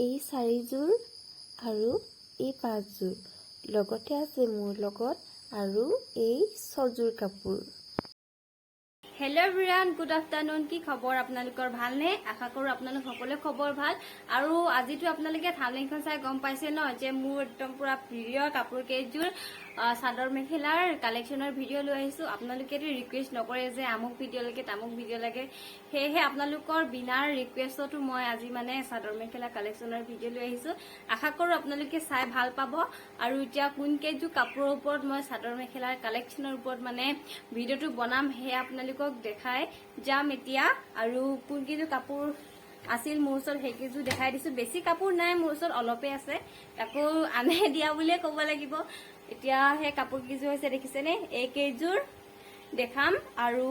এই 4যোৰ আৰু এই 5যোৰ লগতে আছে মোৰ লগত আৰু এই 6যোৰ কাপোৰ। Hello everyone, good afternoon. की खबर आपनालोकर भालने? आशा करूँ आपनालोक सकलोरे खबर भाल। आरु आजितो आपनालोके थाम्बनेलखन चाइ गम पाइसे न जे मोर एकदम पुरा प्रिय कापोर केइजोर सादर मेखेलार कालेक्शनर भिडिओ লৈ আহিছো। आपनालोके रिक्वेस्ट नकरे जे आमुक भिडिओ लगे तामुक भिडिओ लगे, हेहे आपनालोकर बिना रिक्वेस्टतो মই আজি মানে सादर मेखेला कालेक्शनर भिडिओ লৈ আহিছো। आशा करूँ आपनालोके चाइ ভাল পাব। आरु इতিয়া কোন केइजोर कापोৰৰ ওপৰত মই सादर मेखेलार कालेक्शनर ওপৰত মানে भिडिओটো বনাম হে आपनालोকক দেখাই যাম এতিয়া। আৰু কোন কেইজোৰ কাপোৰ আছিল মোৰ ওচৰত সেইকেইজোৰ দেখাই দিছো। বেছি কাপোৰ নাই মোৰ ওচৰত, অলপে আছে, তাকো আনে দিয়া বুলিয়ে ক'ব লাগিব। এতিয়া সেই কাপোৰ কেইজোৰ হৈছে দেখিছেনে? এই কেইজোৰ দেখাম আৰু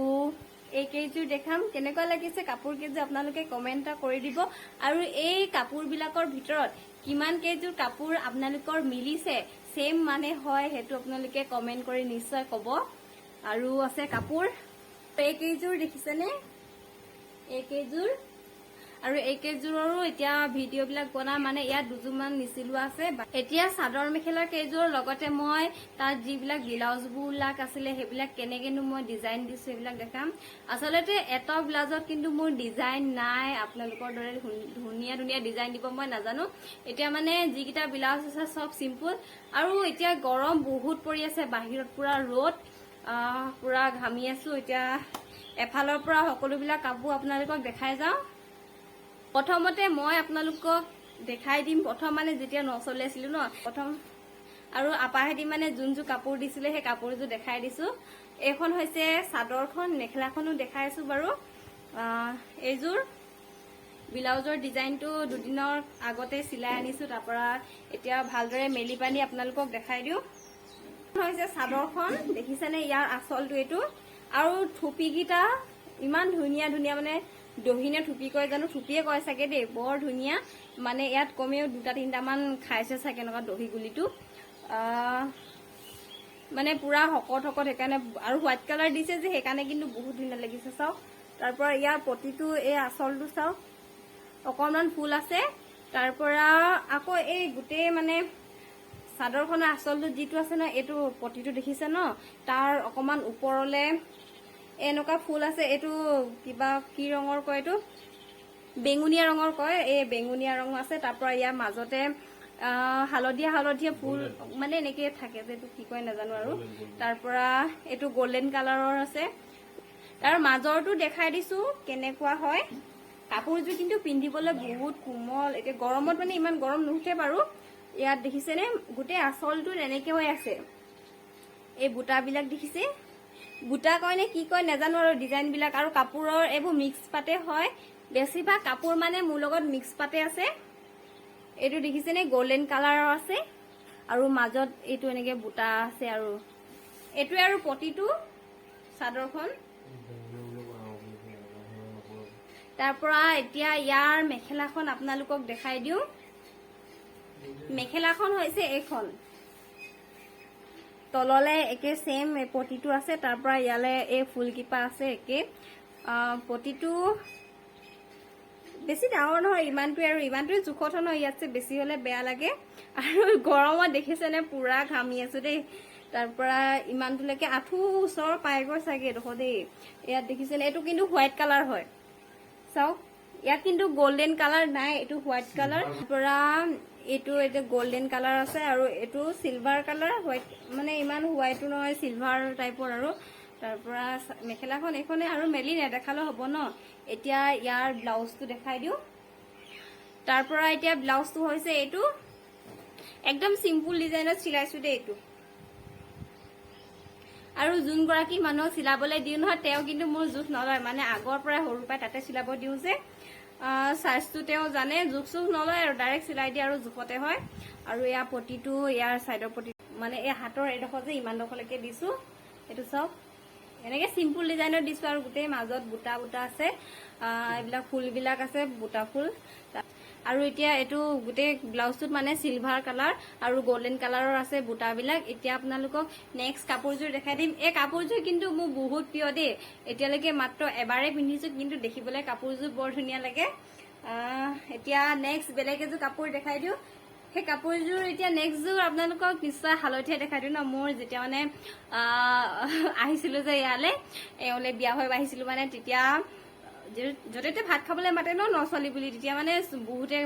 এই কেইজোৰ দেখাম। কেনেকুৱা লাগিছে কাপোৰ কেইজোৰ আপোনালোকে কমেন্ট এটা কৰি দিব। আৰু এই কাপোৰ বিলাকৰ ভিতৰত কিমান কেইজোৰ কাপোৰ আপোনালোকৰ মিলিছে, সেম মানে হয়, সেইটো আপোনালোকে কমেন্ট কৰি নিশ্চয় ক'ব। আৰু আছে কাপোৰ এই কেইজোৰ দেখিছেনে? এই কেইজোৰ আৰু এই কেইজোৰৰো এতিয়া ভিডিও বিলাক বনা মানে ইয়াত দুজোৰমান নিচিলোৱা আছে। এতিয়া চাদৰ মেখেলাৰ কেইজোৰ লগতে মই তাত যিবিলাক ব্লাউজ বিলাক আছিলে সেইবিলাক কেনেকেনো মই ডিজাইন দিছো সেইবিলাক দেখাম। আচলতে এটা ব্লাউজত কিন্তু মোৰ ডিজাইন নাই, আপোনালোকৰ দৰে ধুনীয়া ধুনীয়া ডিজাইন দিব মই নাজানো। এতিয়া মানে যিকেইটা ব্লাউজ আছে সব সিম্পল। আৰু এতিয়া গৰম বহুত পৰি আছে, বাহিৰত পুৰা ৰ'দ, পুৰা ঘামি আছো। এতিয়া এফালৰ পৰা সকলোবিলাক কাপোৰ আপোনালোকক দেখাই যাওঁ। প্ৰথমতে মই আপোনালোকক দেখাই দিম, প্ৰথম মানে যেতিয়া নচলি আছিলো ন প্ৰথম, আৰু আপাহেদি মানে যোনযোৰ কাপোৰ দিছিলে সেই কাপোৰযোৰ দেখাই দিছো। এইখন হৈছে চাদৰখন, মেখেলাখনো দেখাইছো বাৰু। এইযোৰ ব্লাউজৰ ডিজাইনটো দুদিনৰ আগতে চিলাই আনিছো, তাৰ পৰা এতিয়া ভালদৰে মেলি পানি আপোনালোকক দেখাই দিওঁ। হৈছে চাদৰখন, দেখিছেনে? ইয়াৰ আঁচলটো এইটো। আৰু থুপিকেইটা ইমান ধুনীয়া ধুনীয়া, মানে দহিনে থুপি কয় জানো, থুপিয়ে কয় চাগে দেই, বৰ ধুনীয়া। মানে ইয়াত কমেও 2-3টা মান খাইছে চাগে এনেকুৱা দহি গুলিটো। মানে পুৰা শকত শকত, সেইকাৰণে আৰু হোৱাইট কালাৰ দিছে যে সেইকাৰণে কিন্তু বহুত ধুনীয়া লাগিছে। চাওক, তাৰ পৰা ইয়াৰ প্ৰতিটো এই আঁচলটো চাওক, অকণমান ফুল আছে। তাৰ পৰা আকৌ এই গোটেই মানে চাদৰখনৰ আঁচলটো যিটো আছে ন, এইটো পটিটো দেখিছে ন, তাৰ অকমান ওপৰলে এনেকুৱা ফুল আছে। এইটো কিবা কি ৰঙৰ কয়, এইটো বেঙুনীয়া ৰঙৰ কয়, এই বেঙুনীয়া ৰঙ আছে। তাৰ পৰা ইয়াৰ মাজতে হালধীয়া হালধীয়া ফুল মানে এনেকে থাকে যে, এইটো কি কয় নাজানো। আৰু তাৰ পৰা এইটো গল্ডেন কালাৰৰ আছে। তাৰ মাজৰটো দেখাই দিছো কেনেকুৱা হয়। কাপোৰযোৰ কিন্তু পিন্ধিবলৈ বহুত কোমল, এতিয়া গৰমত মানে ইমান গৰম নুঠে বাৰু। ইয়াত দেখিছেনে গোটেই আঁচলটো এনেকে হৈ আছে। এই বুটাবিলাক দেখিছে, বুটা কয় নে কি কয় নাজানো আৰু ডিজাইন বিলাক। আৰু কাপোৰৰ এইবোৰ মিক্স পাতে হয়, বেছিভাগ কাপোৰ মানে মোৰ লগত মিক্স পাতে আছে। এইটো দেখিছেনে গল্ডেন কালাৰৰ আছে, আৰু মাজত এইটো এনেকে বুটা আছে। আৰু এইটোৱে আৰু পটিটো চাদৰখন। তাৰ পৰা এতিয়া ইয়াৰ মেখেলাখন আপোনালোকক দেখাই দিওঁ। মেখেলাখন হৈছে এইখন, তললে একে সেম পটিটো আছে। তাৰ পৰা ইয়ালে এই ফুলকিপা আছে একে। পটিটো বেছি ডাঙৰ নহয়, ইমানটোৱে, আৰু ইমানটোৱে জোখত নহয়, ইয়াতছে বেছি হলে বেয়া লাগে। আৰু গৰমত দেখিছেনে পুৰা ঘামি আছো দেই। তাৰ পৰা ইমানটোলৈকে আঁঠু ওচৰ পাইগৈ চাগে দেখো দেই। ইয়াত দেখিছেনে এইটো কিন্তু হোৱাইট কালাৰ হয়, চাওক। ইয়াত কিন্তু গল্ডেন কালাৰ নাই, এইটো হোৱাইট কালাৰ। পৰা এইটো এতিয়া গল্ডেন কালাৰ আছে, আৰু এইটো চিলভাৰ কালাৰ, হোৱাইট মানে ইমান হোৱাইটো নহয়, চিলভাৰ টাইপৰ। আৰু তাৰ পৰা মেখেলাখন এইখনে, আৰু মেলি নেদেখালেও হ'ব ন। এতিয়া ইয়াৰ ব্লাউজটো দেখাই দিওঁ। তাৰ পৰা এতিয়া ব্লাউজটো হৈছে এইটো, একদম চিম্পুল ডিজাইনত চিলাইছো দেই এইটো। আৰু যোনগৰাকী মানুহক চিলাবলৈ দিওঁ নহয়, তেওঁ কিন্তু মোৰ জোখ নলয়, মানে আগৰ পৰাই সৰুৰ পৰাই তাতে চিলাব দিওঁ যে চাইজটো তেওঁ জানে, জোখ চোখ নলয় আৰু ডাইৰেক্ট চিলাই দিয়ে, আৰু জোখতে হয়। আৰু ইয়াৰ পটিটো, ইয়াৰ চাইডৰ পটি মানে এই হাতৰ এইডোখৰ যে ইমান ডোখৰলৈকে দিছো, এইটো চাওক এনেকে চিম্পুল ডিজাইনত দিছো। আৰু গোটেই মাজত বুটা বুটা আছে, এইবিলাক ফুলবিলাক আছে, বুটা ফুল। আৰু এতিয়া এইটো গোটেই ব্লাউজটোত মানে চিলভাৰ কালাৰ আৰু গোল্ডেন কালাৰৰ আছে বুটাবিলাক। এতিয়া আপোনালোকক নেক্সট কাপোৰযোৰ দেখাই দিম। এই কাপোৰযোৰ কিন্তু মোৰ বহুত প্ৰিয় দেই, এতিয়ালৈকে মাত্ৰ এবাৰে পিন্ধিছো, কিন্তু দেখিবলৈ কাপোৰযোৰ বৰ ধুনীয়া লাগে। এতিয়া নেক্সট বেলেগ এযোৰ কাপোৰ দেখাই দিওঁ। সেই কাপোৰযোৰ এতিয়া নেক্সটযোৰ আপোনালোকক নিশ্চয় হালধীয়া দেখাই দিওঁ ন। মোৰ যেতিয়া মানে আহিছিলোঁ যে ইয়ালৈ, এওঁলৈ বিয়া হৈ আহিছিলোঁ মানে, তেতিয়া য'তে ভাত খাবলৈ মাতে ন ছোৱালী বুলি, তেতিয়া মানে বহুতে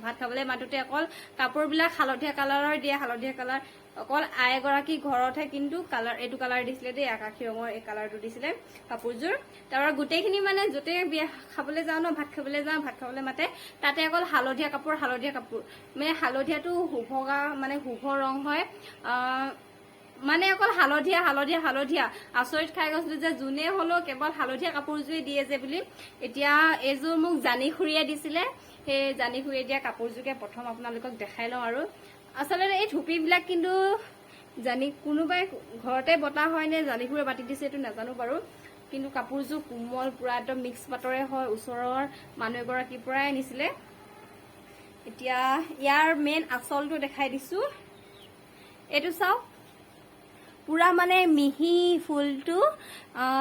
ভাত খাবলৈ মাতোতে অকল কাপোৰবিলাক হালধীয়া কালাৰৰ দিয়ে, হালধীয়া কালাৰ অকল আই এগৰাকী ঘৰতহে কিন্তু কালাৰ এইটো কালাৰ দিছিলে দেই, আকাশী ৰঙৰ এই কালাৰটো দিছিলে কাপোৰযোৰ। তাৰপৰা গোটেইখিনি মানে য'তে বিয়া খাবলৈ যাওঁ ন, ভাত খাবলৈ যাওঁ, ভাত খাবলৈ মাতে, তাতে অকল হালধীয়া কাপোৰ, হালধীয়া কাপোৰ। মানে হালধীয়াটো শুভগা মানে শুভ ৰং হয়, মানে অকল হালধীয়া হালধীয়া হালধীয়া। আচৰিত খাই গৈছিলো যে যোনে হলেও কেৱল হালধীয়া কাপোৰযোৰে দিয়ে যে বুলি। এতিয়া এইযোৰ মোক জানি খুৰীয়ে দিছিলে, সেই জানি খুৰীয়ে দিয়া কাপোৰযোৰকে প্ৰথম আপোনালোকক দেখাই লওঁ। আৰু আচলতে এই থুপিবিলাক কিন্তু জানি কোনোবাই ঘৰতে বতা হয় নে জানি খুৰীয়ে বাতি দিছে এইটো নাজানো বাৰু, কিন্তু কাপোৰযোৰ কোমল, পুৰা একদম মিক্স পাটৰে হয়, ওচৰৰ মানুহ এগৰাকীৰ পৰাই আনিছিলে। এতিয়া ইয়াৰ মেইন আচলটো দেখাই দিছো। এইটো চাওক, পুৰা মানে মিহি ফুলটো,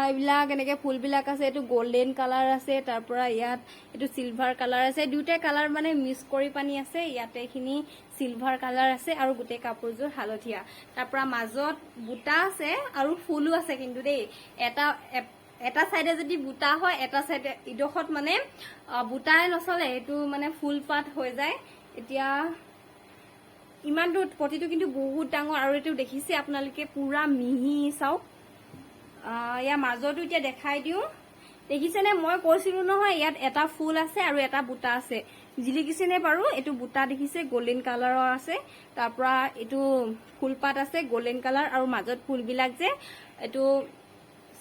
এইবিলাক এনেকে ফুলবিলাক আছে। এইটো গল্ডেন কালাৰ আছে, তাৰ পৰা ইয়াত এইটো চিলভাৰ কালাৰ আছে, দুয়োটা কালাৰ মানে মিক্স কৰি পানী আছে। ইয়াতে এইখিনি চিলভাৰ কালাৰ আছে আৰু গোটেই কাপোৰযোৰ হালধীয়া। তাৰ পৰা মাজত বুটা আছে আৰু ফুলো আছে কিন্তু দেই। এটা চাইডে যদি বুটা হয়, এটা চাইডে ইডোখৰত মানে বুটাই নচলে, এইটো মানে ফুল পাত হৈ যায়। এতিয়া ইমানটো পতিটো কিন্তু বহুত ডাঙৰ, আৰু এইটো দেখিছে আপোনালোকে পুৰা মিহি। চাওক, ইয়াৰ মাজতো এতিয়া দেখাই দিওঁ, দেখিছেনে? মই কৈছিলো নহয় ইয়াত এটা ফুল আছে আৰু এটা বুটা আছে, জিলিকিছেনে বাৰু? এইটো বুটা দেখিছে গল্ডেন কালাৰৰ আছে, তাৰ পৰা এইটো ফুলপাত আছে গল্ডেন কালাৰ, আৰু মাজত ফুলবিলাক যে এইটো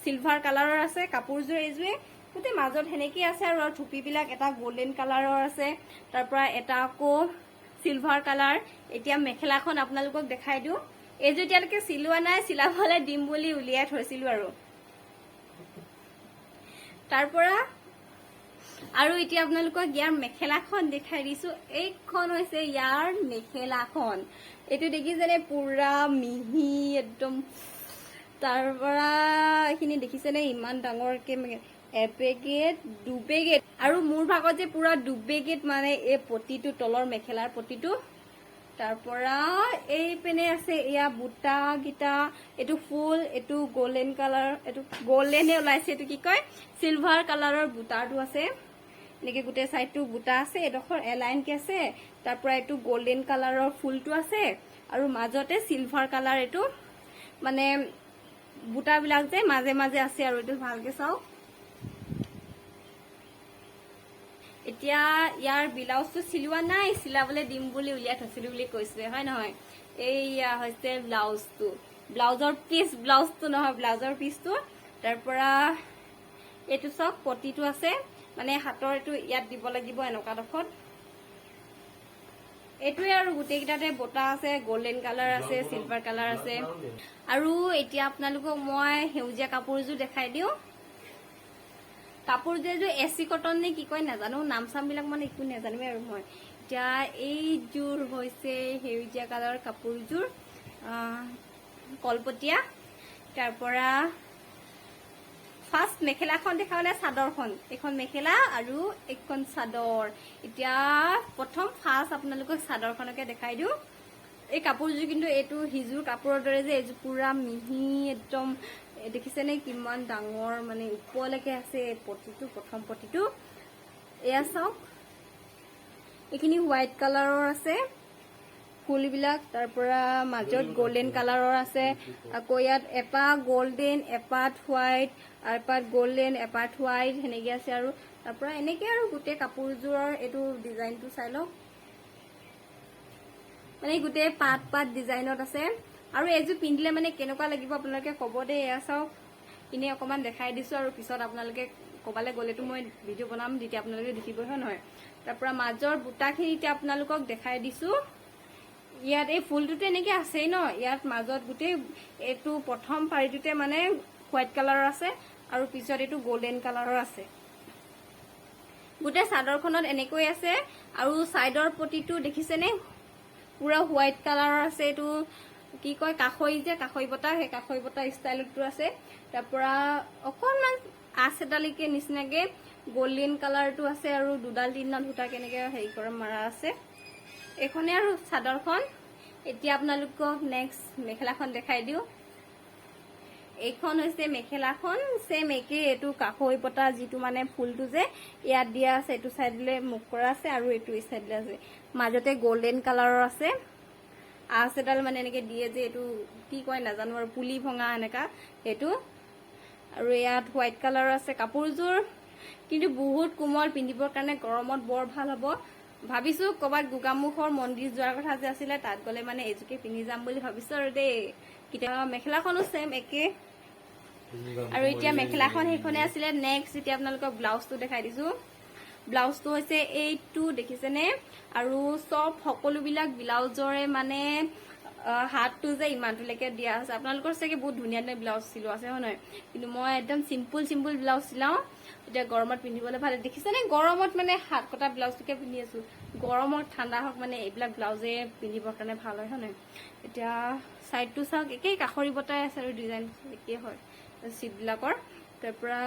চিলভাৰ কালাৰৰ আছে। কাপোৰযোৰ এইযোৰে গোটেই মাজত সেনেকে আছে, আৰু থুপিবিলাক এটা গল্ডেন কালাৰৰ আছে, তাৰ পৰা এটা আকৌ চিলভাৰ কালাৰ। এতিয়া মেখেলাখন আপোনালোকক দেখাই দিওঁ। এইযোৰ এতিয়ালৈকে চিলোৱা নাই, চিলাবলৈ দিম বুলি উলিয়াই থৈছিলো। তাৰ পৰা আৰু এতিয়া আপোনালোকক ইয়াৰ মেখেলাখন দেখাই দিছো। এইখন হৈছে ইয়াৰ মেখেলাখন, এইটো দেখিছেনে? পুৰা মিহি একদম। তাৰ পৰা এইখিনি দেখিছেনে? ইমান ডাঙৰকে এপেকেট দুপেকেট, আৰু মোৰ ভাগত যে পুৰা দুপেকেট মানে এই পতিটো, তলৰ মেখেলাৰ পতিটো। তাৰ পৰা এই পেনে আছে এয়া বুটা গিটা, এইটো ফুল, এইটো গল্ডেন কালাৰ, এইটো গল্ডেনে ওলাইছে, এইটো কি কয় চিলভাৰ কালাৰৰ বুটাটো আছে। এনেকে গোটেই চাইডটো বুটা আছে, এডোখৰ এলাইনকে আছে। তাৰ পৰা এইটো গল্ডেন কালাৰৰ ফুলটো আছে, আৰু মাজতে চিলভাৰ কালাৰ এইটো মানে বুটাবিলাক যে মাজে মাজে আছে। আৰু এইটো ভালকে চাওক। এতিয়া ইয়াৰ ব্লাউজটো চিলোৱা নাই, চিলাবলৈ দিম বুলি উলিয়াই থৈছিলো বুলি কৈছিলে, হয় নহয়? এইয়া হৈছে ব্লাউজটো, ব্লাউজৰ পিচ, ব্লাউজটো নহয় ব্লাউজৰ পিচটো। তাৰ পৰা এইটো চাওক, পতিটো আছে, মানে হাতৰ এইটো ইয়াত দিব লাগিব এনেকুৱা ডোখৰত। এইটোৱে আৰু গোটেইকেইটাতে বটা আছে, গল্ডেন কালাৰ আছে, চিলভাৰ কালাৰ আছে। আৰু এতিয়া আপোনালোকক মই সেউজীয়া কাপোৰযোৰ দেখাই দিওঁ। কাপোৰযোৰ এচি কটন নে কি কয় নাজানো, নাম চাম বিলাক মানে একো নাজানোৱে আৰু মই। এতিয়া এইযোৰ হৈছে সেউজীয়া কালাৰৰ কাপোৰযোৰ, কলপতীয়া। তাৰ পৰা ফাৰ্ষ্ট মেখেলাখন দেখাও নে চাদৰখন? এইখন মেখেলা আৰু এইখন চাদৰ। এতিয়া প্ৰথম ফাৰ্ষ্ট আপোনালোকক চাদৰখনকে দেখাই দিওঁ। এই কাপোৰযোৰ কিন্তু এইটো সিযোৰ কাপোৰৰ দৰে যে, এইযোৰ পুৰা মিহি একদম। দেখিছেনে কিমান ডাঙৰ, মানে ওপৰলৈকে আছে পতিটো, প্ৰথম পতিটো। এয়া চাওক, এইখিনি হোৱাইট কালাৰৰ আছে ফুলবিলাক, তাৰ পৰা মাজত গল্ডেন কালাৰৰ আছে। আকৌ ইয়াত এপাহ গল্ডেন, এপাত হোৱাইট, এপাত গল্ডেন, এপাত হোৱাইট সেনেকে আছে। আৰু তাৰ পৰা এনেকে আৰু গোটেই কাপোৰযোৰৰ এইটো ডিজাইনটো চাই লওক, মানে গোটেই পাত পাত ডিজাইনত আছে। আৰু এইযোৰ পিন্ধিলে মানে কেনেকুৱা লাগিব আপোনালোকে ক'ব দেই। এয়া চাওক, এনেই অকণমান দেখাই দিছো, আৰু পিছত আপোনালোকে ক'বালৈ গ'লেতো মই ভিডিঅ' বনাম, তেতিয়া আপোনালোকে দেখিবই, হয় নহয়? তাৰ পৰা মাজৰ বুটাখিনি এতিয়া আপোনালোকক দেখাই দিছো। ইয়াত এই ফুলটোতো এনেকে আছেই ন, ইয়াত মাজত গোটেই এইটো প্ৰথম পাৰিটোতে মানে হোৱাইট কালাৰৰ আছে, আৰু পিছত এইটো গল্ডেন কালাৰৰ আছে। গোটেই চাদৰখনত এনেকৈ আছে, আৰু চাইডৰ পতিটো দেখিছেনে? পুৰা হোৱাইট কালাৰৰ আছে। এইটো কি কয় কাষৈ যে, কাষৈ বতা, সেই কাষৈ বতা ষ্টাইলতো আছে। তাৰ পৰা অকণমান আঁচ এডালিকে নিচিনাকে গোল্ডেন কালাৰটো আছে আৰু দুডাল তিনডাল সূতা কেনেকৈ হেৰি কৰা মাৰা আছে। এইখনে আৰু চাদৰখন। এতিয়া আপোনালোকক নেক্সট মেখেলাখন দেখাই দিওঁ। এইখন হৈছে মেখেলাখন, সেম একে, এইটো কাষৈ পতা যিটো মানে ফুলটো যে ইয়াত দিয়া আছে, এইটো চাইডলে মুখ কৰা আছে আৰু এইটো এই চাইডলে আছে, মাজতে গোল্ডেন কালাৰৰ আছে। আঁচ এডাল মানে এনেকে দিয়ে যে, এইটো কি কয় নাজানো আৰু, পুলি ভঙা এনেকা এইটো। আৰু ইয়াত হোৱাইট কালাৰৰ আছে কাপোৰযোৰ, কিন্তু বহুত কোমল, পিন্ধিবৰ কাৰণে গৰমত বৰ ভাল হ'ব। ভাবিছো কৰবাত গোগামুখৰ মন্দিৰ যোৱাৰ কথা যে আছিলে, তাত গ'লে মানে এইযোৰকে পিন্ধি যাম বুলি ভাবিছো আৰু দেই। কেতিয়াবা মেখেলাখনো সেম একে। আৰু এতিয়া মেখেলাখন সেইখনে আছিলে। নেক্সট এতিয়া আপোনালোকক ব্লাউজটো দেখাই দিছো। ব্লাউজটো হৈছে এইটো, দেখিছেনে? আৰু চব সকলোবিলাক ব্লাউজৰে মানে হাতটো যে ইমানটোলৈকে দিয়া আছে। আপোনালোকৰ চাগে বহুত ধুনীয়া ধুনীয়া ব্লাউজ চিলোৱা আছে, হয় নহয়? কিন্তু মই একদম চিম্পুল চিম্পুল ব্লাউজ চিলাওঁ, এতিয়া গৰমত পিন্ধিবলৈ ভাল। দেখিছেনে? গৰমত মানে হাত কটা ব্লাউজটোকে পিন্ধি আছো। গৰমত ঠাণ্ডা হওক মানে এইবিলাক ব্লাউজে পিন্ধিবৰ কাৰণে ভাল হয়, হয় নহয়? এতিয়া চাইডটো চাওক, একেই কাষৰি বটাই আছে আৰু ডিজাইন একেই হয় চিটবিলাকৰ। তাৰপৰা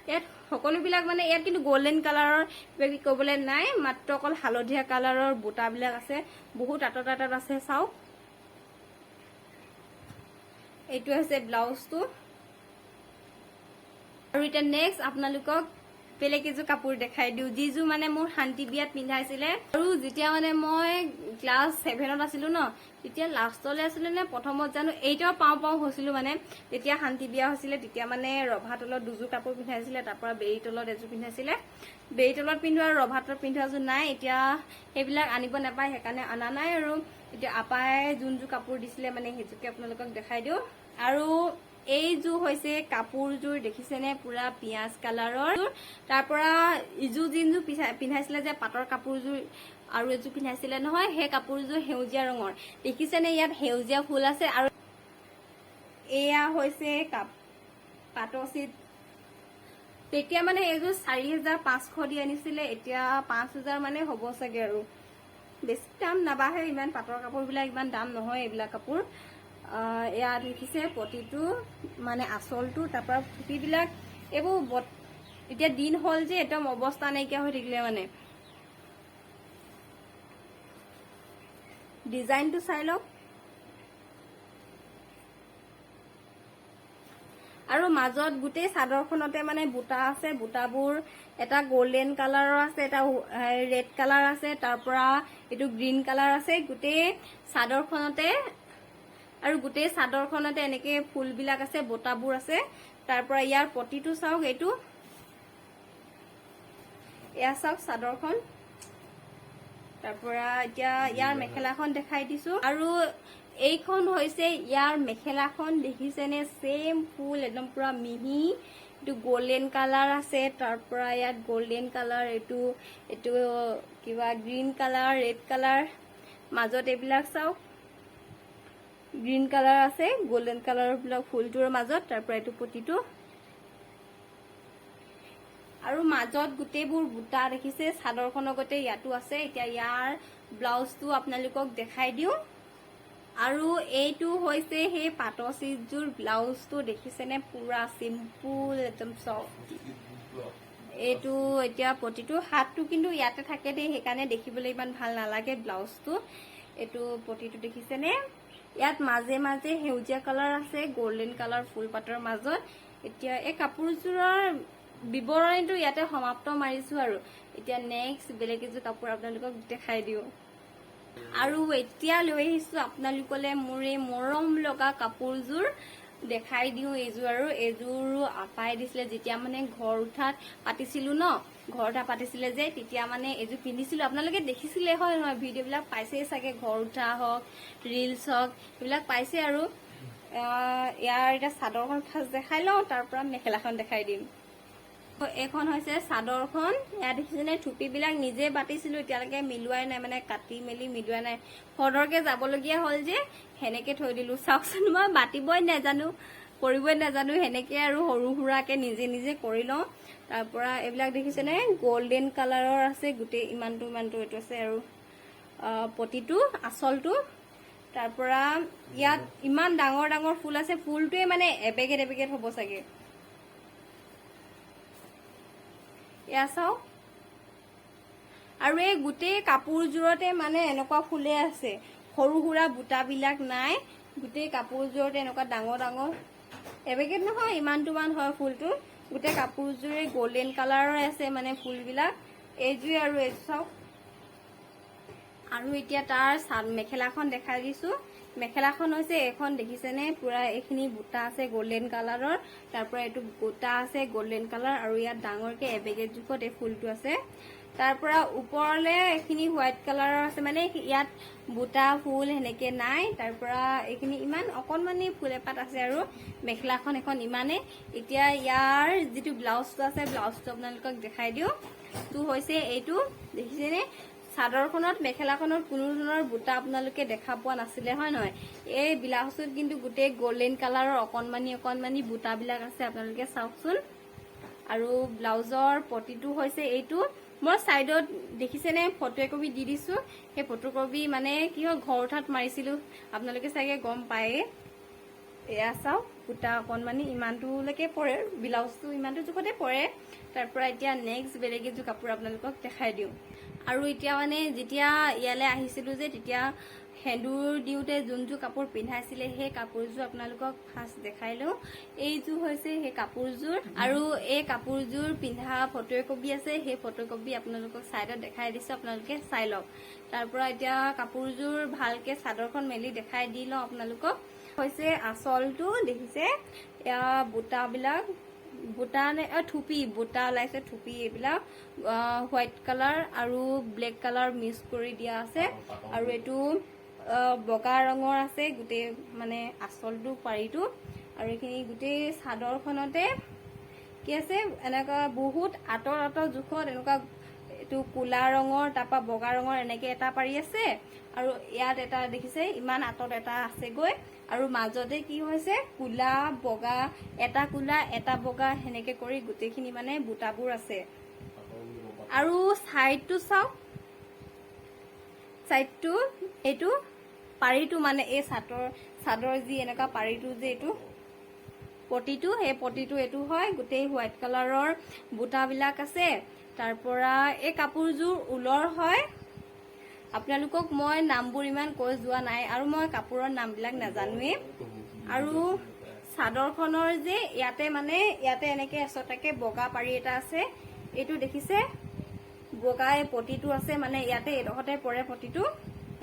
ইয়াত সকলোবিলাক মানে ইয়াত কিন্তু গল্ডেন কালাৰৰ কিবা ক'বলৈ নাই, মাত্ৰ অকল হালধীয়া কালাৰৰ বুটাবিলাক আছে, বহুত আঁতত আঁতত আছে। চাওক, এইটো হৈছে ব্লাউজটো। আৰু এতিয়া নেক্সট আপোনালোকক বেলেগ এযোৰ কাপোৰ দেখাই দিওঁ, যিযোৰ মানে মোৰ শান্তি বিয়াত পিন্ধাইছিলে। আৰু যেতিয়া মানে মই ক্লাছ 7ত আছিলো ন, তেতিয়া লাষ্টলৈ আছিলে নে প্ৰথমত জানো, 8ৰ পাওঁ হৈছিলো মানে, তেতিয়া শান্তি বিয়া হৈছিলে। তেতিয়া মানে ৰভা তলত দুযোৰ কাপোৰ পিন্ধাইছিলে, তাৰ পৰা বেৰি তলত এযোৰ পিন্ধাইছিলে। বেৰি তলত পিন্ধোৱা আৰু ৰভা তলত পিন্ধোৱাযোৰ নাই, এতিয়া সেইবিলাক আনিব নাপায়, সেইকাৰণে অনা নাই। আৰু এতিয়া আপাই যোনযোৰ কাপোৰ দিছিলে মানে সেইযোৰকে আপোনালোকক দেখাই দিওঁ। আৰু এইযোৰ হৈছে কাপোৰযোৰ, দেখিছেনে? পুৰা পিয়াজ কালাৰৰ। তাৰ পৰা ইযোৰ যোনযোৰ পিন্ধাইছিলে যে পাটৰ কাপোৰযোৰ, আৰু এযোৰ পিন্ধাইছিলে নহয়, সেই কাপোৰযোৰ সেউজীয়া ৰঙৰ। দেখিছেনে? ইয়াত সেউজীয়া ফুল আছে। আৰু এয়া হৈছে পাটৰ চিট। তেতিয়া মানে এইযোৰ 4,500 দি আনিছিলে, এতিয়া 5,000 মানে হ'ব চাগে। আৰু বেছি দাম নাবাঢ়ে, ইমান পাটৰ কাপোৰবিলাক ইমান দাম নহয় এইবিলাক কাপোৰ। এয়া দেখিছে পটিটো মানে আঁচলটো, তাৰ পৰা ফুটিবিলাক এইবোৰ এতিয়া দিন হ'ল যে একদম অৱস্থা নাইকিয়া হৈ থাকিলে। মানে ডিজাইনটো চাই লওক। আৰু মাজত গোটেই চাদৰখনতে মানে বুটা আছে, বুটাবোৰ এটা গোল্ডেন কালাৰৰ আছে, এটা ৰেড কালাৰ আছে, তাৰ পৰা এইটো গ্ৰীণ কালাৰ আছে গোটেই চাদৰখনতে। আৰু গোটেই চাদৰখনতে এনেকে ফুলবিলাক আছে, বুটাবোৰ আছে। তাৰ পৰা ইয়াৰ পটিটো চাওক, এইটো এয়া চাওক চাদৰখন। তাৰ পৰা এতিয়া ইয়াৰ মেখেলাখন দেখাই দিছো। আৰু এইখন হৈছে ইয়াৰ মেখেলাখন, দেখিছেনে? সেম ফুল একদম পুৰা মিহি, এইটো গোল্ডেন কালাৰ আছে, তাৰ পৰা ইয়াত গোল্ডেন কালাৰ, এইটো কিবা গ্ৰীণ কালাৰ, ৰেড কালাৰ, মাজত এইবিলাক চাওক গ্ৰীণ কালাৰ আছে, গোল্ডেন কালাৰৰ বিলাক ফুলটোৰ মাজত। তাৰ পৰা এইটো পটিটো, আৰু মাজত গোটেইবোৰ বুটা দেখিছে, চাদৰখনৰ গোটেই ইয়াতো আছে। এতিয়া ইয়াৰ ব্লাউজটো আপোনালোকক দেখাই দিওঁ। আৰু এইটো হৈছে সেই পাটৰ চিটযোৰ ব্লাউজটো, দেখিছেনে? পুৰা চিম্পুল একদম চফ্ট। এইটো এতিয়া পটিটো, হাতটো কিন্তু ইয়াতে থাকে দেই, সেইকাৰণে দেখিবলৈ ইমান ভাল নালাগে ব্লাউজটো। এইটো পটিটো দেখিছেনে? ইয়াত মাজে মাজে সেউজীয়া কালাৰ আছে, গোল্ডেন কালাৰ ফুল পাতৰ মাজত। এতিয়া এই কাপোৰযোৰৰ বিৱৰণীটো ইয়াতে সমাপ্ত মাৰিছো। আৰু এতিয়া নেক্সট বেলেগ এযোৰ কাপোৰ আপোনালোকক দেখাই দিওঁ। আৰু এতিয়া লৈ আহিছো আপোনালোকলৈ মোৰ এই মৰম লগা কাপোৰযোৰ দেখাই দিওঁ। এইযোৰ আৰু এইযোৰো আপাই দিছিলে, যেতিয়া মানে ঘৰ উঠাত পাতিছিলো ন, ঘৰ উঠা পাতিছিলে যে, তেতিয়া মানে এইযোৰ পিন্ধিছিলো। আপোনালোকে দেখিছিলে হয় নহয়, ভিডিঅ'বিলাক পাইছেই চাগে, ঘৰ উঠা হওক, ৰিলচ হওক, সেইবিলাক পাইছে। আৰু ইয়াৰ এতিয়া চাদৰখন ফাৰ্ষ্ট দেখাই লওঁ, তাৰ পৰা মেখেলাখন দেখাই দিম। এইখন হৈছে চাদৰখন। ইয়াত দেখিছেনে? থুপিবিলাক নিজে বাতিছিলো, এতিয়ালৈকে মিলোৱাই নাই, মানে কাটি মেলি মিলোৱা নাই, সদৰকে যাবলগীয়া হ'ল যে সেনেকে থৈ দিলো। চাওকচোন, মই বাতিবই নাজানো, কৰিবই নাজানো, সেনেকে আৰু সৰু সুৰাকে নিজে নিজে কৰি লওঁ। তাৰ পৰা এইবিলাক দেখিছেনে? গোল্ডেন কালাৰৰ আছে গোটেই, ইমানটো এইটো আছে। আৰু পটিটো, আঁচলটো, তাৰ পৰা ইয়াত ইমান ডাঙৰ ডাঙৰ ফুল আছে, ফুলটোৱে মানে এবেগেত হ'ব চাগে। এয়া চাওক আৰু এই গোটেই কাপোৰযোৰতে মানে এনেকুৱা ফুলে আছে সৰু সুৰা বুটাবিলাক নাই গোটেই কাপোৰযোৰতে এনেকুৱা ডাঙৰ ডাঙৰ এবেগেট নহয় ইমানটোমান হয় ফুলটো গোটেই কাপোৰযোৰে গোল্ডেন কালাৰৰ আছে মানে ফুলবিলাক এইযোৰে আৰু এই চাওক আৰু এতিয়া তাৰ মেখেলাখন দেখাই দিছো মেখেলাখন হৈছে এখন দেখিছেনে পুৰা এইখিনি বুটা আছে গোল্ডেন কালাৰৰ তাৰ পৰা এইটো বুটা আছে গোল্ডেন কালাৰ আৰু ইয়াত ডাঙৰকে এবেগেট জোখত এই ফুলটো আছে তাৰ পৰা ওপৰলে এইখিনি হোৱাইট কালাৰৰ আছে মানে ইয়াত বুটা ফুল হেনেকে নাই তাৰ পৰা এইখিনি ইমান অকনমানি ফুল এপাত আছে আৰু মেখেলাখন এখন ইমানে এতিয়া ইয়াৰ যিটো ব্লাউজটো আছে ব্লাউজটো আপোনালোকক দেখাই দিও তো হৈছে এইটো দেখিছেনে চাদৰখনত মেখেলাখনত কোনো ধৰণৰ বুটা আপোনালোকে দেখা পোৱা নাছিলে হয় নহয় এই ব্লাউজটোত কিন্তু গোটেই গোল্ডেন কালাৰৰ অকনমানি বুটাবিলাক আছে আপোনালোকে চাওকচোন আৰু ব্লাউজৰ পটিটো হৈছে এইটো মই সাইডত দেখিছেনে ফটো একপি দি দিছো সেই ফটো কপি মানে কি হয় ঘৰ উঠাত মাৰিছিলো আপোনালোকে চাগে গম পায়ে এয়া চাও বুটা অকনমানি ইমানটোলৈকে পৰে ব্লাউজটো ইমানটো জোখতে পৰে তাৰ পৰা এতিয়া নেক্সট বেলেগ এযোৰ কাপোৰ আপোনালোকক দেখাই দিও আৰু এতিয়া মানে যেতিয়া ইয়ালে আহিছিলো যে তেতিয়া হেন্দুৰ দিওতে যোনযোৰ কাপোৰ পিন্ধাইছিলে সেই কাপোৰযোৰ আপোনালোকক ফাৰ্ষ্ট দেখাই লওঁ এইযোৰ হৈছে সেই কাপোৰযোৰ আৰু এই কাপোৰযোৰ পিন্ধা ফটো কপি আছে সেই ফটো কপি আপোনালোকক সাইডত দেখাই দিছো আপোনালোকে চাই লওক তাৰ পৰা এতিয়া কাপোৰযোৰ ভালকে চাদৰখন মেলি দেখাই দি লওঁ আপোনালোকক হৈছে আঁচলটো দেখিছে এয়া বুটাবিলাক বুটা নে থুপি বুটা ওলাইছে থুপি এইবিলাক হোৱাইট কালাৰ আৰু ব্লেক কালাৰ মিক্স কৰি দিয়া আছে আৰু এইটো বগা ৰঙৰ আছে গোটেই মানে আঁচলটো পাৰিটো আৰু এইখিনি গোটেই চাদৰখনতে কি আছে এনেকুৱা বহুত আঁতৰ জোখত এনেকুৱা এইটো কোলা ৰঙৰ তাৰপা বগা ৰঙৰ এনেকে এটা পাৰি আছে আৰু ইয়াত এটা দেখিছে ইমান আঁতৰত এটা আছে গৈ আৰু মাজতে কি হৈছে কোলা বগা এটা কোলা এটা বগা হেনেকে কৰি গোটেইখিনি মানে বুটাবোৰ আছে আৰু সাইডটো চাওক সাইডটো এইটো পাৰিটো মানে এই চাদৰ যি এনেকা পাৰিটো যে এইটো পটিটো সেই পটিটো এইটো হয় গোটেই হোৱাইট কালাৰৰ বুটাবিলাক আছে তাৰ পৰা এই কাপোৰযোৰ উলৰ হয় আপোনালোকক মই নামবোৰ ইমান কৈ যোৱা নাই আৰু মই কাপোৰৰ নামবিলাক নাজানোৱে আৰু চাদৰখনৰ যে ইয়াতে এনেকে এচটাকে বগা পাৰি এটা আছে এইটো দেখিছে বগা এই পটিটো আছে মানে ইয়াতে এডখতে পৰে পটিটো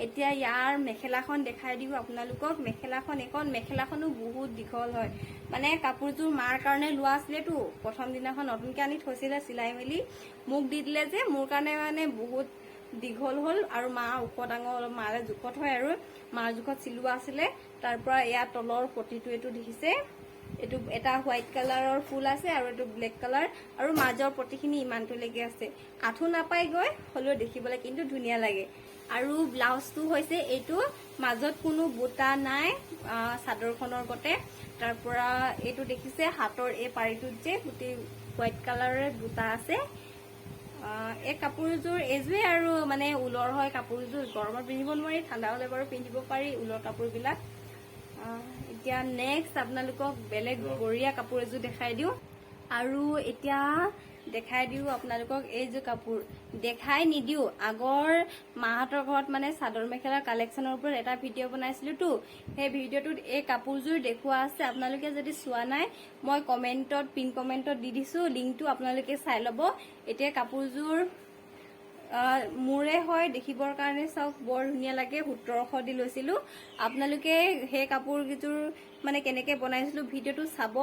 এতিয়া ইয়াৰ মেখেলাখন দেখাই দিও আপোনালোকক মেখেলাখনো বহুত দীঘল হয় মানে কাপোৰযোৰ মাৰ কাৰণে লোৱা আছিলেতো প্ৰথম দিনাখন নতুনকে আনি থৈছিলে চিলাই মেলি মোক দি দিলে যে মোৰ কাৰণে মানে বহুত দীঘল হল আৰু মা ওখ ডাঙৰ অলপ মাৰে জোখত হয় আৰু মাৰ জোখত চিলোৱা আছিলে তাৰ পৰা ইয়াৰ তলৰ পটিটো এইটো দেখিছে এইটো এটা হোৱাইট কালাৰৰ ফুল আছে আৰু এইটো ব্লেক কালাৰ আৰু মাজৰ পটিখিনি ইমানটোলৈকে আছে আঁঠু নাপাই গৈ হলেও দেখিবলৈ কিন্তু ধুনীয়া লাগে আৰু ব্লাউজটো হৈছে এইটো মাজত কোনো বুটা নাই চাদৰখনৰ গতে তাৰ পৰা এইটো দেখিছে হাতৰ এই পাৰিটোত যে গোটেই হোৱাইট কালাৰৰ বুটা আছে এই কাপোৰযোৰ এইযোৰে আৰু মানে উলৰ হয় কাপোৰযোৰ গৰমত পিন্ধিব নোৱাৰি ঠাণ্ডা হলে বাৰু পিন্ধিব পাৰি উলৰ কাপোৰবিলাক এতিয়া নেক্সট আপোনালোকক বেলেগ বঢ়িয়া কাপোৰ এযোৰ দেখাই দিও আৰু এতিয়া দেখাই দিও আপোনালোকক এইযোৰ কাপোৰ দেখাই নিদিও আগৰ মাহঁতৰ ঘৰত মানে চাদৰ মেখেলাৰ কালেকশ্যনৰ ওপৰত এটা ভিডিঅ' বনাইছিলো তো সেই ভিডিঅ'টোত এই কাপোৰযোৰ দেখুওৱা আছে আপোনালোকে যদি চোৱা নাই মই পিন কমেন্টত দি দিছো লিংকটো আপোনালোকে চাই ল'ব এতিয়া কাপোৰযোৰ মোৰে হয় দেখিবৰ কাৰণে চাওক বৰ ধুনীয়া লাগে 1700 দি লৈছিলো আপোনালোকে সেই কাপোৰ কিযোৰ মানে কেনেকে বনাইছিলো ভিডিঅ'টো চাব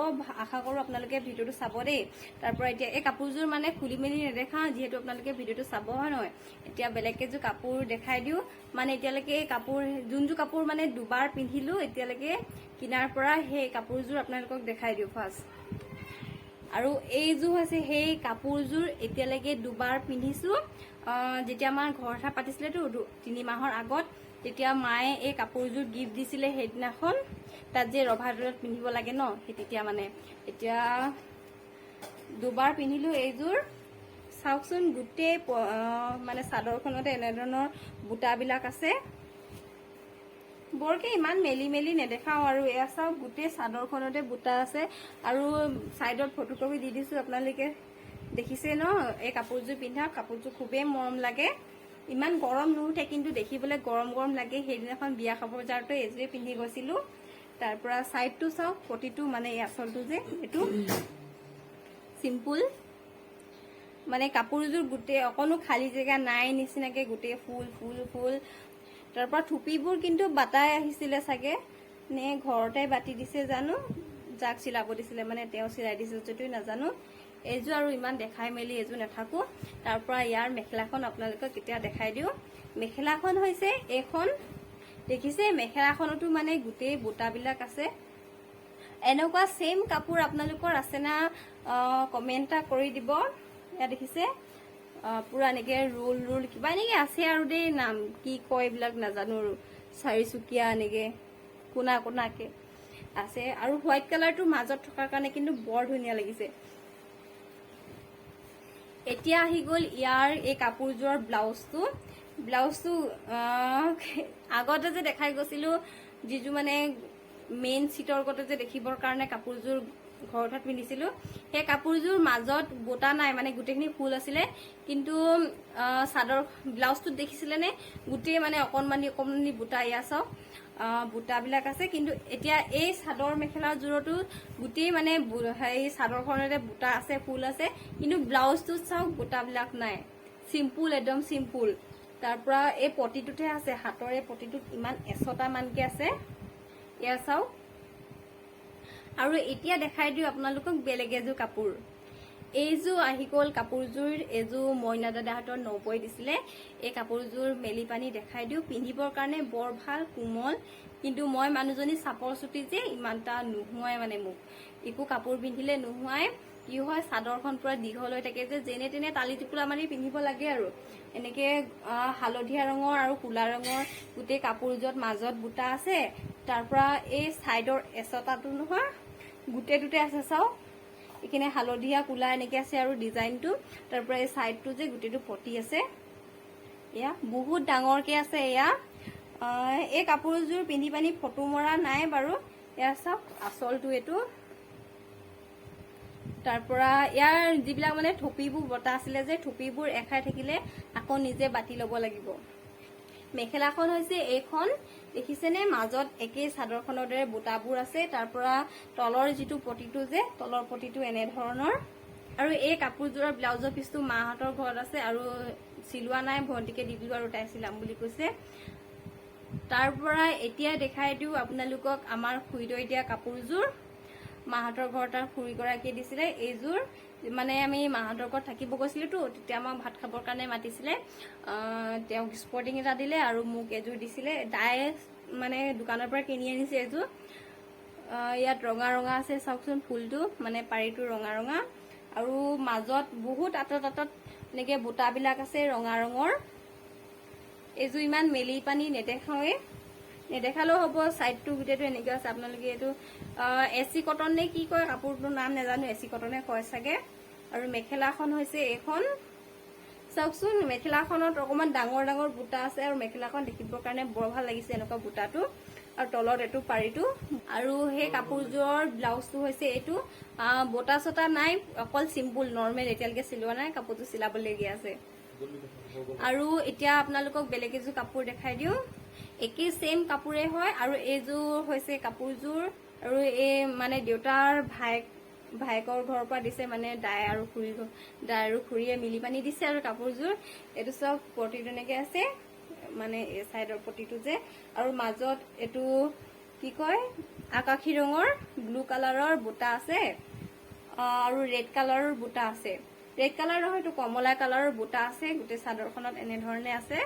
আশা কৰো আপোনালোকে ভিডিঅ'টো চাব দেই তাৰ পৰা এতিয়া এই কাপোৰযোৰ মানে খুলি মেলি নেদেখা যিহেতু আপোনালোকে ভিডিঅ'টো চাব হয় নহয় এতিয়া বেলেগ কেযোৰ কাপোৰ দেখাই দিও মানে এতিয়ালৈকে কাপোৰ যোনযোৰ কাপোৰ মানে দুবাৰ পিন্ধিলো এতিয়ালৈকে কিনাৰ পৰা সেই কাপোৰযোৰ আপোনালোকক দেখাই দিও ফাৰ্ষ্ট আৰু এইযোৰ হৈছে সেই কাপোৰযোৰ এতিয়ালৈকে দুবাৰ পিন্ধিছো যেতিয়া আমাৰ ঘৰ এটা পাতিছিলেতো 3 মাহৰ আগত তেতিয়া মায়ে এই কাপোৰযোৰ গিফ্ট দিছিলে সেইদিনাখন তাত যে ৰভাদলত পিন্ধিব লাগে ন সেই তেতিয়া মানে এতিয়া দুবাৰ পিন্ধিলো এইযোৰ চাওকচোন গোটেই মানে চাদৰখনতে এনেধৰণৰ বুটাবিলাক আছে বৰকে ইমান মেলি নেদেখাও আৰু এয়া চাওক গোটেই চাদৰখনতে বুটা আছে আৰু সাইডত ফটোকপি দি দিছো আপোনালোকে দেখিছে ন এই কাপোৰযোৰ পিন্ধা কাপোৰযোৰ খুবেই মৰম লাগে ইমান গৰম নুঠে কিন্তু দেখিবলৈ গৰম গৰম লাগে সেইদিনাখন বিয়া খাব যাওঁতে এযোৰে পিন্ধি গৈছিলোঁ তাৰ পৰা সাইডটো চাওক পটিটো মানে এই আঁচলটো যে এইটো সিম্পল মানে কাপোৰযোৰ গোটেই অকনো খালী জেগা নাই নিচিনাকে গোটেই ফুল ফুল ফুল তাৰ পৰা থুপিবোৰ কিন্তু বাটাই আহিছিলে চাগে নে ঘৰতে বাটি দিছে জানো যাক চিলাব দিছিলে মানে তেওঁ চিলাই দিছিল যদিও নাজানো এইযোৰ আৰু ইমান দেখাই মেলি এইযোৰ নাথাকো তাৰ পৰা ইয়াৰ মেখেলাখন আপোনালোকক কেতিয়া দেখাই দিওঁ মেখেলাখন হৈছে এইখন দেখিছে মেখেলাখনতো মানে গোটেই বুটাবিলাক আছে এনেকুৱা সেম কাপোৰ আপোনালোকৰ আছে না কমেন্ট কৰি দিব ইয়া দেখিছে পুৰা এনেকে ৰোল ৰোল কিবা এনেকে আছে আৰু দেই নাম কি কয় এইবিলাক নাজানো আৰু চাৰিচুকীয়া এনেকে কোনা কোনাকে আছে আৰু হোৱাইট কালাৰটো মাজত থকাৰ কাৰণে কিন্তু বৰ ধুনীয়া লাগিছে এতিয়া আহি গ'ল ইয়াৰ এই কাপোৰযোৰৰ ব্লাউজটো আগতে যে দেখাই গৈছিলো যিটো মানে মেইন সিটৰ গতে যে দেখিবৰ কাৰণে কাপোৰযোৰ ঘৰত পিন্ধিছিলো সেই কাপোৰযোৰ মাজত বুটা নাই মানে গোটেইখিনি ফুল আছিলে কিন্তু সাদৰ ব্লাউজটো দেখিছিলে নে গোটেই মানে অকনমানি অকনমানি বুটা ইয়া চাওক বুটাবিলাক আছে কিন্তু এতিয়া এই সাদৰ মেখেলাৰ জোৰতো গোটেই মানে এই সাদৰখনতে বুটা আছে ফুল আছে কিন্তু ব্লাউজটো চাওক বুটাবিলাক নাই সিম্পল একদম সিম্পল তাৰ পৰা এই পটিটোতে আছে হাতৰ এই পটিটোত ইমান এছটা মানকে আছে ইয়া চাওক আৰু এতিয়া দেখাই দিও আপোনালোকক বেলেগ এযোৰ কাপোৰ এইযোৰ আহি গ'ল কাপোৰযোৰ এইযোৰ মইনা দাদাহঁতৰ 90 দিছিলে এই কাপোৰযোৰ মেলি পানী দেখাই দিও পিন্ধিবৰ কাৰণে বৰ ভাল কোমল কিন্তু মই মানুহজনী চাপৰ চুটি যে ইমানটা নুহুৱাই মানে মোক একো কাপোৰ পিন্ধিলে নুহুৱাই কি হয় চাদৰখন পুৰা দীঘল হৈ থাকে যে যেনে তেনে তালি টিপুলা মাৰি পিন্ধিব লাগে আৰু এনেকে হালধীয়া ৰঙৰ আৰু কুলা ৰঙৰ গোটেই কাপোৰযোৰত মাজত বুটা আছে তাৰ পৰা এই সাইডৰ এছটাটো নহয় গোটেইটোতে আছে চাওক এখানে হালধীয়া কুলা এনেকে আছে আৰু ডিজাইনটো তাৰ পৰা এই সাইডটো যে গোটেইটো পটি আছে এয়া বহুত ডাঙৰকে আছে এয়া এই কাপোৰযোৰ পিন্ধি পানি ফটো মৰা নাই বাৰু এয়া চাওক আচলটো এটো তাৰ পৰা ইয়াৰ যিবিলাক মানে থপিবোৰ বটা আছিলে যে থপিবোৰ এখাই থাকিলে আকৌ নিজে বাটি ল'ব লাগিব মেখেলাখন হৈছে এইখন দেখিছেনে মাজত একেই চাদৰখনৰ দৰে বুটাবোৰ আছে তাৰ পৰা তলৰ যিটো পটিটো যে তলৰ পটিটো এনে ধৰণৰ আৰু এই কাপোৰযোৰৰ ব্লাউজৰ পিছটো মাহঁতৰ ঘৰত আছে আৰু চিলোৱা নাই ভন্টিকে দি দিলো আৰু তাই চিলাম বুলি কৈছে তাৰ পৰা এতিয়া দেখাই দিও আপোনালোকক আমাৰ খুইদৈ দিয়া কাপোৰযোৰ মাহঁতৰ ঘৰত আৰু খুৰী গৰাকীয়ে দিছিলে এইযোৰ মানে আমি মাহঁতৰ ঘৰত থাকিব গৈছিলো তো তেতিয়া আমাক ভাত খাবৰ কাৰণে মাতিছিলে তেওঁ স্পৰ্টিং এটা দিলে আৰু মোক এযোৰ দিছিলে দাই মানে দোকানৰ পৰা কিনি আনিছে এযোৰ ইয়াত ৰঙা ৰঙা আছে চাওকচোন ফুলটো মানে পাৰিটো ৰঙা ৰঙা আৰু মাজত বহুত আতত এনেকে বুটাবিলাক আছে ৰঙা ৰঙৰ এইযোৰ ইমান মেলি পানী নেদেখালেও হ'ব সাইডটো গোটেইটো এনেকে আছে আপোনালোকে এইটো এসি কটন নে কি কয় কাপোৰটোৰ নাম নাজানো এসি কটনে কয় চাগে আৰু মেখেলাখন হৈছে এইখন চাওকচোন মেখেলাখনত অকমান ডাঙৰ ডাঙৰ বুটা আছে আৰু মেখেলাখন দেখিবৰ কাৰণে বৰ ভাল লাগিছে এনেকুৱা বুটাটো আৰু তলত এটো পাৰিটো আৰু সেই কাপোৰযোৰৰ ব্লাউজটো হৈছে এইটো বটা চটা নাই অকল সিম্পল নৰ্মেল এতিয়ালৈকে চিলোৱা নাই কাপোৰটো চিলাবলগীয়া আছে আৰু এতিয়া আপোনালোকক বেলেগ এযোৰ কাপোৰ দেখাই দিও একেই সেম কাপোৰে হয় আৰু এইযোৰ হৈছে কাপোৰযোৰ আৰু এই মানে দেউতাৰ ভাইকৰ ঘৰৰ পৰা দিছে মানে দাই আৰু খুৰীয়ে মিলি পানি দিছে আৰু কাপোৰযোৰ এইটো চব পটিটো এনেকে আছে মানে এই সাইডৰ পটিটো যে আৰু মাজত এটো কি কয় আকাশী ৰঙৰ ব্লু কালাৰৰ বুটা আছে আৰু ৰেড কালাৰৰ বুটা আছে ৰেড কালাৰ নহয় তো কমলা কালাৰৰ বুটা আছে গোটেই চাদৰখনত এনে ধৰণে আছে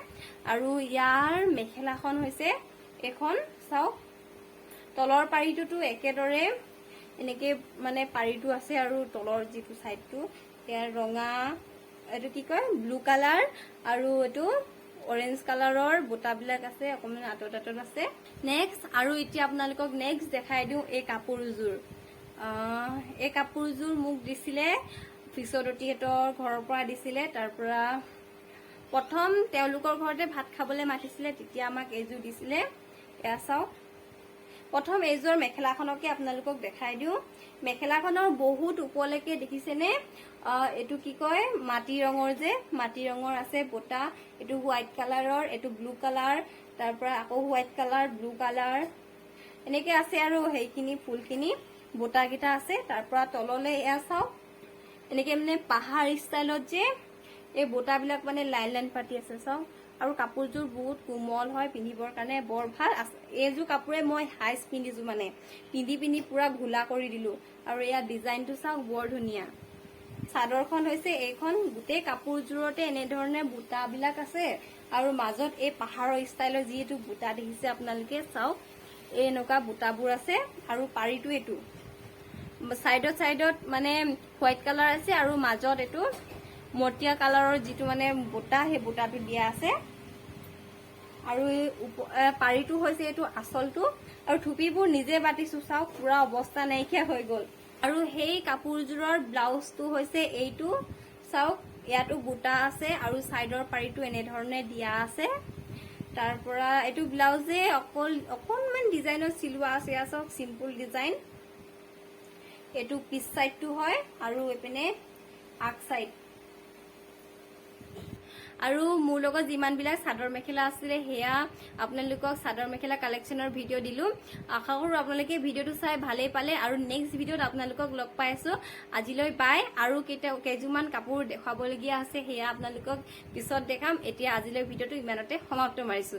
আৰু ইয়াৰ মেখেলাখন হৈছে এখন চাওক তলৰ পাৰিটোটো একেদৰে এনেকে মানে পাৰিটো আছে আৰু তলৰ যিটো সাইডটো ইয়াৰ ৰঙা এটো কি কয় ব্লু কালাৰ আৰু এটো অৰেঞ্জ কালাৰৰ বুটাবিলাক আছে অকমান আতত আছে নেক্সট আৰু এতিয়া আপোনালোকক নেক্সট দেখাই দিও এই কাপোৰযোৰ মোক দিছিলে ফিছদতিহঁতৰ ঘৰৰ পৰা দিছিলে তাৰ পৰা প্ৰথম তেওঁলোকৰ ঘৰতে ভাত খাবলৈ মাতিছিলে তেতিয়া আমাক এইযোৰ দিছিলে এয়া চাওক প্ৰথম এইযোৰ মেখেলাখনকে আপোনালোকক দেখাই দিওঁ। মেখেলাখনৰ বহুত ওপৰলৈকে দেখিছেনে এইটো কি কয় মাটি ৰঙৰ যে মাটি ৰঙৰ আছে বুটা, এইটো হোৱাইট কালাৰৰ, এইটো ব্লু কালাৰ, তাৰ পৰা আকৌ হোৱাইট কালাৰ, ব্লু কালাৰ এনেকে আছে আৰু সেইখিনি ফুলখিনি বুটাকেইটা আছে। তাৰ পৰা তললৈ এয়া চাওক এনেকে মানে পাহাৰ ষ্টাইলত যে এই বুটাবিলাক মানে লাইন লাইন পাতি আছে চাওক। আৰু কাপোৰযোৰ বহুত কোমল হয়, পিন্ধিবৰ কাৰণে বৰ ভাল। এইযোৰ কাপোৰে মই হাইচ পিন্ধিছো, মানে পিন্ধি পুৰা ঘোলা কৰি দিলো। আৰু এয়া ডিজাইনটো চাওক বৰ ধুনীয়া। চাদৰখন হৈছে এইখন, গোটেই কাপোৰযোৰতে এনেধৰণে বুটাবিলাক আছে আৰু মাজত এই পাহাৰৰ ষ্টাইলৰ যিহেতু বুটা দেখিছে আপোনালোকে চাওক, এই এনেকুৱা বুটাবোৰ আছে। আৰু পাৰিটো এইটো চাইডত চাইডত মানে হোৱাইট কালাৰ আছে আৰু মাজত এইটো মটীয়া কালাৰৰ যিটো মানে বুটা, সেই বুটাটো দিয়া আছে। আৰু পাৰিটো হৈছে এইটো আঁচলটো। আৰু থুপিবোৰ নিজে বাতিছো চাওক, পুৰা অৱস্থা নাইকিয়া হৈ গল। আৰু সেই কাপোৰযোৰৰ ব্লাউজটো হৈছে এইটো চাওক, ইয়াতো বুটা আছে আৰু চাইডৰ পাৰিটো এনেধৰণে দিয়া আছে। তাৰ পৰা এইটো ব্লাউজে অকণমান ডিজাইনত চিলোৱা আছে, চাওক চিম্পুল ডিজাইন। এইটো পিছ চাইডটো হয় আৰু এইপিনে আগ চাইড। আৰু মোৰ লগত যিমান বিলাক চাদৰ মেখেলা আছিলে সেয়া আপোনালোকক চাদৰ মেখেলা কালেকশ্যনৰ ভিডিঅ' দিলো। আশা কৰো আপোনালোকে ভিডিঅ'টো চাই ভালেই পালে। আৰু নেক্সট ভিডিঅ'ত আপোনালোকক লগ পাই আছো। আজিলৈ বাই। আৰু কেইযোৰমান কাপোৰ দেখাবলগীয়া আছে, সেয়া আপোনালোকক পিছত দেখাম। এতিয়া আজিলৈ ভিডিঅ'টো ইমানতে সমাপ্ত মাৰিছো।